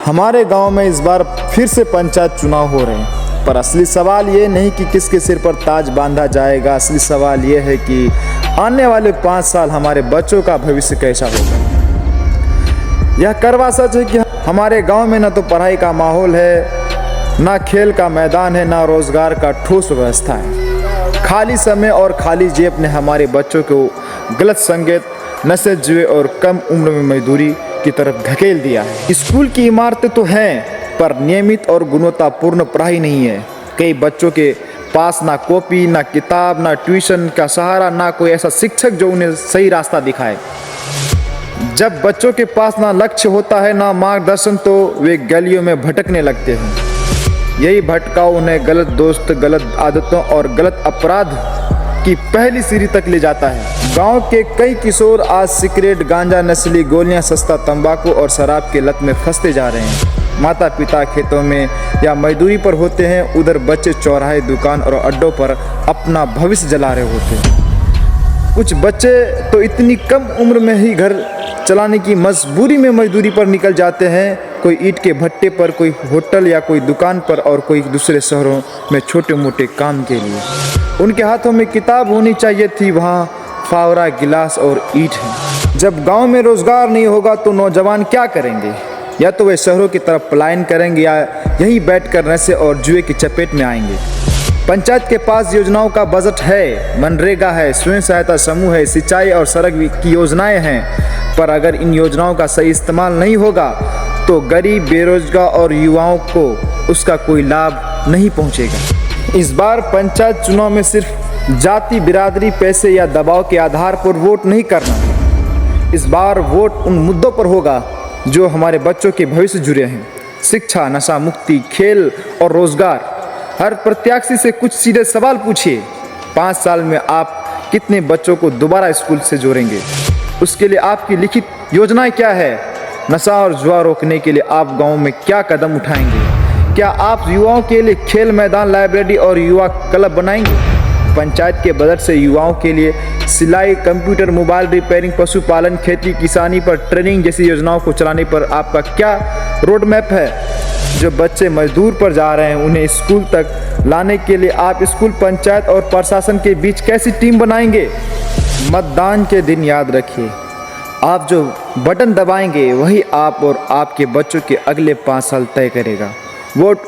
हमारे गांव में इस बार फिर से पंचायत चुनाव हो रहे हैं, पर असली सवाल ये नहीं कि किसके सिर पर ताज बांधा जाएगा। असली सवाल ये है कि आने वाले 5 साल हमारे बच्चों का भविष्य कैसा होगा। यह करवा सच है कि हमारे गांव में न तो पढ़ाई का माहौल है, ना खेल का मैदान है, ना रोजगार का ठोस व्यवस्था है। खाली समय और खाली जेब ने हमारे बच्चों को गलत संगत, नशे जुए और कम उम्र में मजदूरी की तरफ धकेल दिया है। स्कूल की इमारतें तो हैं, पर नियमित और गुणवत्तापूर्ण पढ़ाई नहीं है। कई बच्चों के पास ना कॉपी, ना किताब, ना ट्यूशन का सहारा, ना कोई ऐसा शिक्षक जो उन्हें सही रास्ता दिखाए। जब बच्चों के पास ना लक्ष्य होता है, ना मार्गदर्शन, तो वे गलियों में भटकने लगते हैं। यही भटकाव उन्हें गलत दोस्त, गलत आदतों और गलत अपराध की पहली सीढ़ी तक ले जाता है। गांव के कई किशोर आज सिगरेट, गांजा, नस्ली गोलियां, सस्ता तंबाकू और शराब के लत में फंसते जा रहे हैं। माता पिता खेतों में या मजदूरी पर होते हैं, उधर बच्चे चौराहे, दुकान और अड्डों पर अपना भविष्य जला रहे होते हैं। कुछ बच्चे तो इतनी कम उम्र में ही घर चलाने की मजबूरी में मजदूरी पर निकल जाते हैं। कोई ईंट के भट्टे पर, कोई होटल या कोई दुकान पर, और कोई दूसरे शहरों में छोटे मोटे काम के लिए। उनके हाथों में किताब होनी चाहिए थी, वहाँ फावड़ा, गिलास और ईंट है। जब गांव में रोजगार नहीं होगा तो नौजवान क्या करेंगे? या तो वे शहरों की तरफ पलायन करेंगे या यहीं बैठकर नशे और जुए की चपेट में आएंगे। पंचायत के पास योजनाओं का बजट है, मनरेगा है, स्वयं सहायता समूह है, सिंचाई और सड़क की योजनाएं हैं, पर अगर इन योजनाओं का सही इस्तेमाल नहीं होगा तो गरीब, बेरोजगार और युवाओं को उसका कोई लाभ नहीं पहुंचेगा। इस बार पंचायत चुनाव में सिर्फ जाति, बिरादरी, पैसे या दबाव के आधार पर वोट नहीं करना। इस बार वोट उन मुद्दों पर होगा जो हमारे बच्चों के भविष्य जुड़े हैं। शिक्षा, नशा मुक्ति, खेल और रोजगार। हर प्रत्याशी से कुछ सीधे सवाल पूछिए। 5 साल में आप कितने बच्चों को दोबारा स्कूल से जोड़ेंगे? उसके लिए आपकी लिखित योजनाएं क्या है? नशा और जुआ रोकने के लिए आप गांव में क्या कदम उठाएंगे? क्या आप युवाओं के लिए खेल मैदान, लाइब्रेरी और युवा क्लब बनाएंगे? पंचायत के बजट से युवाओं के लिए सिलाई, कंप्यूटर, मोबाइल रिपेयरिंग, पशुपालन, खेती किसानी पर ट्रेनिंग जैसी योजनाओं को चलाने पर आपका क्या रोड मैप है? जो बच्चे मजदूर पर जा रहे हैं उन्हें स्कूल तक लाने के लिए आप स्कूल, पंचायत और प्रशासन के बीच कैसी टीम बनाएंगे? मतदान के दिन याद रखिए, आप जो बटन दबाएंगे वही आप और आपके बच्चों के अगले 5 साल तय करेगा। वोट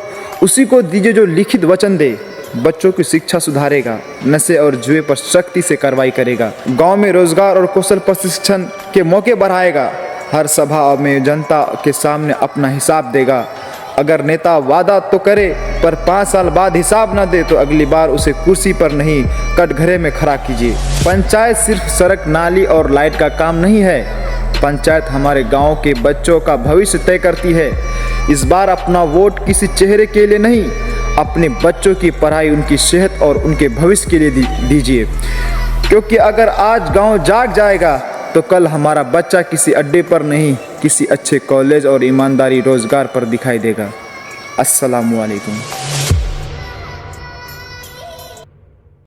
उसी को दीजिए जो लिखित वचन दे, बच्चों की शिक्षा सुधारेगा, नशे और जुए पर सख्ती से कार्रवाई करेगा, गांव में रोजगार और कौशल प्रशिक्षण के मौके बढ़ाएगा, हर सभा में जनता के सामने अपना हिसाब देगा। अगर नेता वादा तो करे पर 5 साल बाद हिसाब न दे तो अगली बार उसे कुर्सी पर नहीं, कटघरे में खड़ा कीजिए। पंचायत सिर्फ सड़क, नाली और लाइट का काम नहीं है। पंचायत हमारे गांव के बच्चों का भविष्य तय करती है। इस बार अपना वोट किसी चेहरे के लिए नहीं, अपने बच्चों की पढ़ाई, उनकी सेहत और उनके भविष्य के लिए दीजिए। क्योंकि अगर आज गांव जाग जाएगा तो कल हमारा बच्चा किसी अड्डे पर नहीं, किसी अच्छे कॉलेज और ईमानदारी रोजगार पर दिखाई देगा। अस्सलामु अलैकुम।